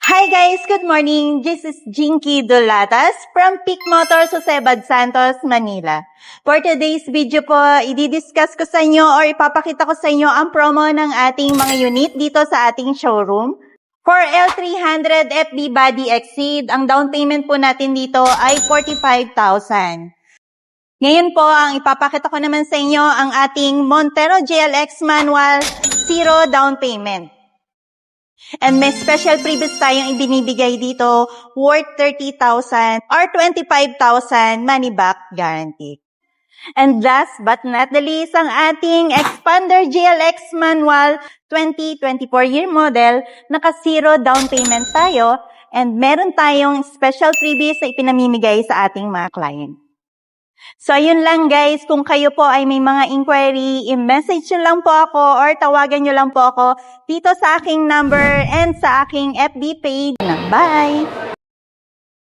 Hi guys, good morning. This is Jinky Dulatas from Peak Motors Josebad Santos, Manila. For today's video po, i-discuss ko sa inyo or ipapakita ko sa inyo ang promo ng ating mga unit dito sa ating showroom. For L300 FB Body Exceed, ang down payment po natin dito ay 45,000. Ngayon po, ang ipapakita ko naman sa inyo ang ating Montero GLX Manual Zero Down Payment. And may special previous tayong ibinibigay dito worth 30,000 or 25,000 money back guarantee. And last but not the least, ang ating Expander GLX Manual 2024 year model, naka-zero down payment tayo and meron tayong special freebies na ipinamimigay sa ating mga client. So, yun lang guys. Kung kayo po ay may mga inquiry, i-message nyo lang po ako or tawagan nyo lang po ako dito sa aking number and sa aking FB page. Bye!